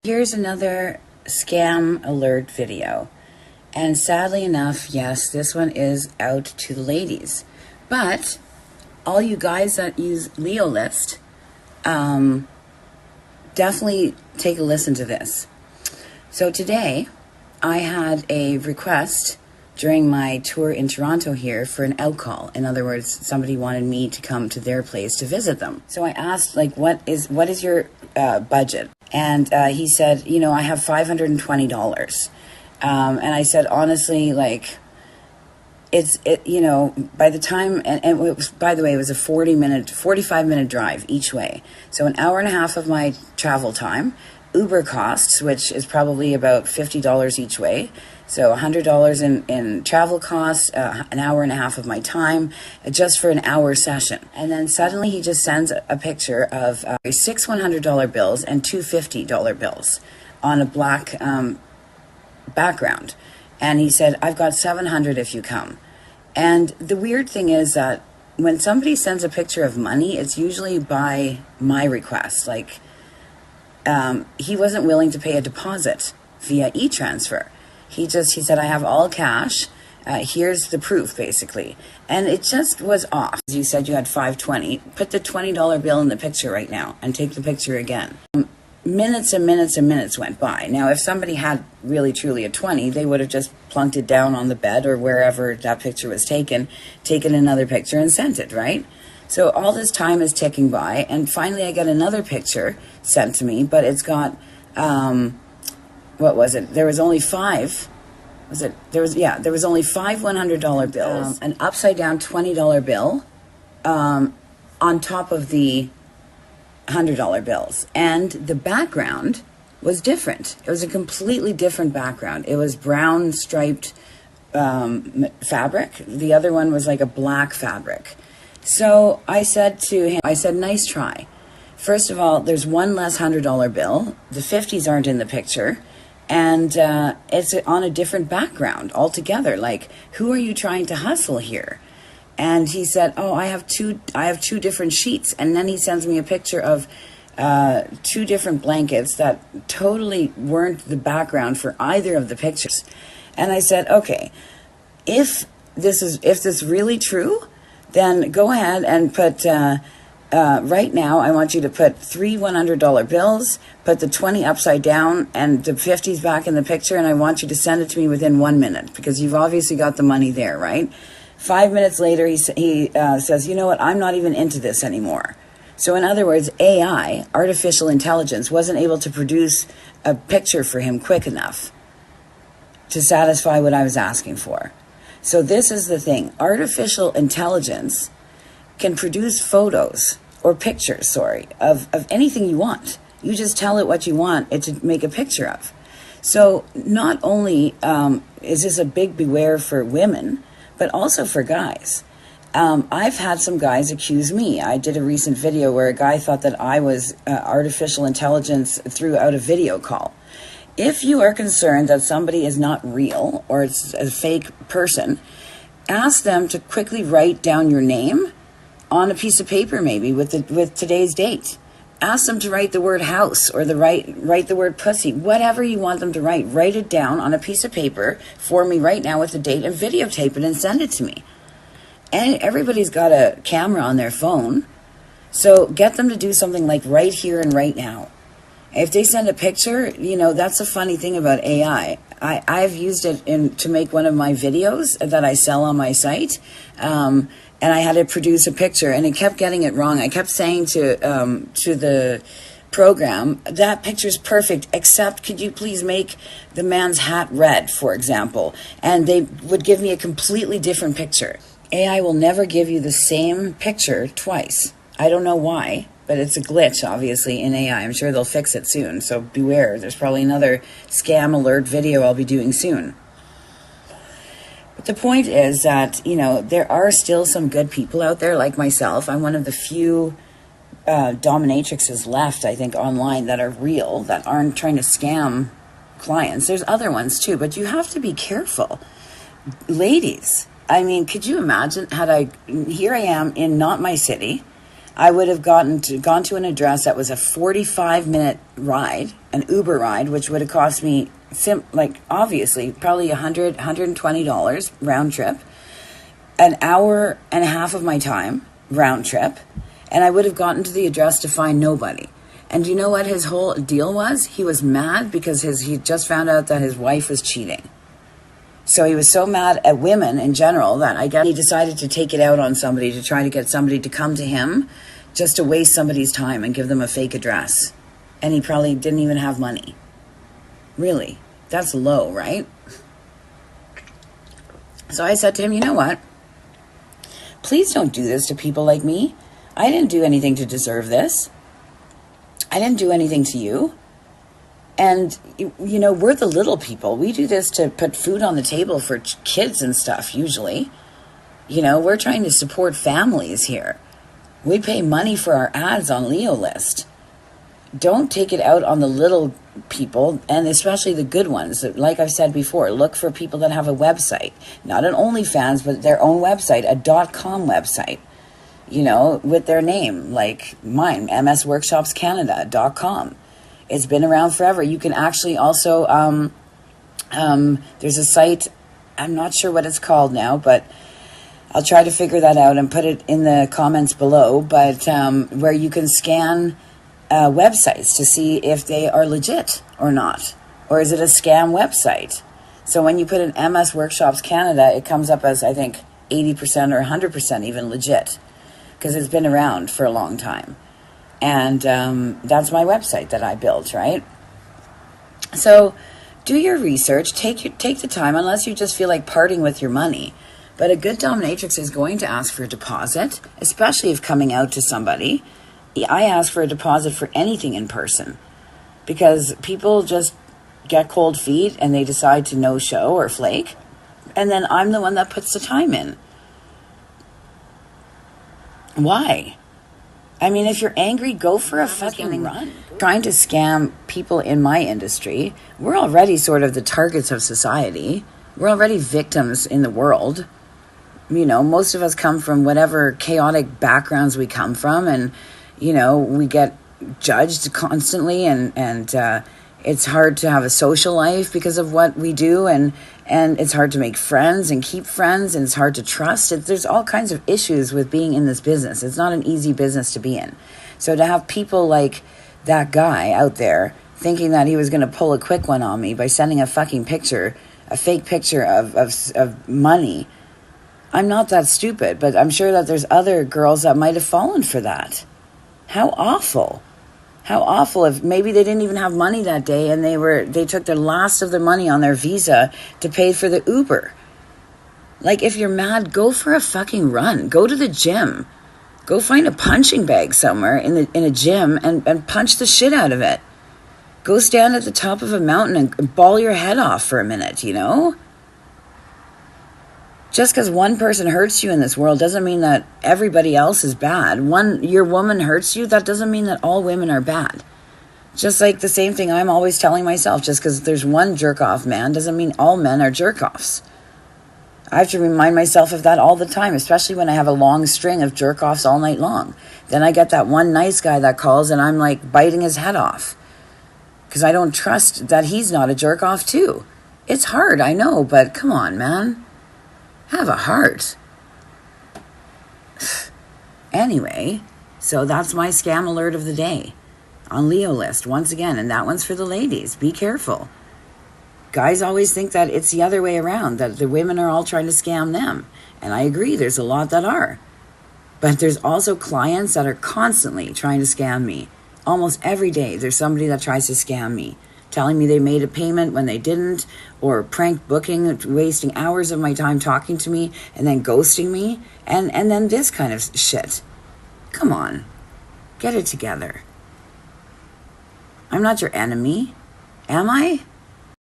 Here's another scam alert video. And sadly enough, yes, this one is out to the ladies. But all you guys that use Leolist, definitely take a listen to this. So today, I had a request during my tour in Toronto here for an out call. In other words, somebody wanted me to come to their place to visit them. So I asked, like, what is your budget? And he said, I have $520. And I said, honestly, like, by the time, and it was, by the way, it was a 45-minute drive each way. So an hour and a half of my travel time, Uber costs, which is probably about $50 each way. So $100 in travel costs, an hour and a half of my time, just for an hour session. And then suddenly he just sends a picture of six $100 bills and two $50 bills on a black background. And he said, I've got $700 if you come. And the weird thing is that when somebody sends a picture of money, it's usually by my request. Like, he wasn't willing to pay a deposit via e-transfer. He said, I have all cash. Here's the proof, basically. And it just was off. You said you had $520. Put the $20 bill in the picture right now and take the picture again. Minutes and minutes and minutes went by. Now, if somebody had really truly a 20, they would have just plunked it down on the bed or wherever that picture was taken another picture and sent it, right? So all this time is ticking by, and finally I got another picture sent to me, but it's got, what was it? There was only five. There was only five $100 bills, an upside down $20 bill, on top of the $100 bills. And the background was different. It was a completely different background. It was brown striped fabric. The other one was like a black fabric. So I said to him, nice try. First of all, there's one less $100 bill. The 50s aren't in the picture. And it's on a different background altogether. Like, who are you trying to hustle here? And he said, oh, I have two different sheets. And then he sends me a picture of two different blankets that totally weren't the background for either of the pictures. And I said, okay, if this is really true, then go ahead and put, right now, I want you to put three $100 bills, put the 20 upside down and the 50s back in the picture, and I want you to send it to me within 1 minute, because you've obviously got the money there, right? 5 minutes later, he says, you know what, I'm not even into this anymore. So in other words, AI, artificial intelligence, wasn't able to produce a picture for him quick enough to satisfy what I was asking for. So this is the thing. Artificial intelligence can produce photos or pictures, of anything you want. You just tell it what you want it to make a picture of. So not only is this a big beware for women, but also for guys. I've had some guys accuse me. I did a recent video where a guy thought that I was artificial intelligence throughout a video call. If you are concerned that somebody is not real or it's a fake person, ask them to quickly write down your name on a piece of paper, maybe with today's date. Ask them to write the word house or write the word pussy, whatever you want them to write. Write it down on a piece of paper for me right now with the date and videotape it and send it to me. And everybody's got a camera on their phone, so get them to do something like right here and right now. If they send a picture, that's a funny thing about AI. I've used it to make one of my videos that I sell on my site, and I had to produce a picture, and it kept getting it wrong. I kept saying to the program, that picture's perfect, except could you please make the man's hat red, for example? And they would give me a completely different picture. AI will never give you the same picture twice. I don't know why, but it's a glitch, obviously, in AI. I'm sure they'll fix it soon, so beware. There's probably another scam alert video I'll be doing soon. But the point is that, there are still some good people out there like myself. I'm one of the few dominatrixes left, I think, online that are real, that aren't trying to scam clients. There's other ones too, but you have to be careful. Ladies, I mean, could you imagine here I am in not my city. I would have gone to an address that was a 45-minute ride, an Uber ride, which would have cost me, obviously, probably $120 round trip, an hour and a half of my time round trip, and I would have gotten to the address to find nobody. And you know what his whole deal was? He was mad because he just found out that his wife was cheating. So he was so mad at women in general that I guess he decided to take it out on somebody, to try to get somebody to come to him just to waste somebody's time and give them a fake address. And he probably didn't even have money. Really? That's low, right? So I said to him, you know what? Please don't do this to people like me. I didn't do anything to deserve this. I didn't do anything to you. And, you know, we're the little people. We do this to put food on the table for kids and stuff, usually. You know, we're trying to support families here. We pay money for our ads on Leolist. Don't take it out on the little people, and especially the good ones. Like I've said before, look for people that have a website. Not an OnlyFans, but their own website, a .com website. You know, with their name, like mine, msworkshopscanada.com. It's been around forever. You can actually also, there's a site, I'm not sure what it's called now, but I'll try to figure that out and put it in the comments below, but where you can scan websites to see if they are legit or not, or is it a scam website? So when you put in MS Workshops Canada, it comes up as, I think, 80% or 100% even legit, because it's been around for a long time. And that's my website that I built, right? So do your research, take the time, unless you just feel like parting with your money. But a good dominatrix is going to ask for a deposit, especially if coming out to somebody. I ask for a deposit for anything in person, because people just get cold feet and they decide to no show or flake. And then I'm the one that puts the time in. Why? I mean, if you're angry, go for a fucking run. Trying to scam people in my industry, we're already sort of the targets of society. We're already victims in the world. You know, most of us come from whatever chaotic backgrounds we come from, and, you know, we get judged constantly, and it's hard to have a social life because of what we do, and it's hard to make friends and keep friends, and it's hard to trust. There's all kinds of issues with being in this business. It's not an easy business to be in. So to have people like that guy out there thinking that he was going to pull a quick one on me by sending a fucking picture, a fake picture of money, I'm not that stupid, but I'm sure that there's other girls that might have fallen for that. How awful. How awful if maybe they didn't even have money that day and they took the last of their money on their Visa to pay for the Uber. Like, if you're mad, go for a fucking run. Go to the gym. Go find a punching bag somewhere in a gym and punch the shit out of it. Go stand at the top of a mountain and bawl your head off for a minute, you know? Just because one person hurts you in this world doesn't mean that everybody else is bad. Your woman hurts you, that doesn't mean that all women are bad. Just like the same thing I'm always telling myself, just because there's one jerk-off man doesn't mean all men are jerk-offs. I have to remind myself of that all the time, especially when I have a long string of jerk-offs all night long. Then I get that one nice guy that calls and I'm like biting his head off, because I don't trust that he's not a jerk-off too. It's hard, I know, but come on, man. Have a heart. Anyway, so that's my scam alert of the day on Leolist once again, and that one's for the ladies. Be careful. Guys always think that it's the other way around, that the women are all trying to scam them. And I agree, there's a lot that are. But there's also clients that are constantly trying to scam me. Almost every day there's somebody that tries to scam me, telling me they made a payment when they didn't, or prank booking, wasting hours of my time talking to me, and then ghosting me, and then this kind of shit. Come on. Get it together. I'm not your enemy. Am I?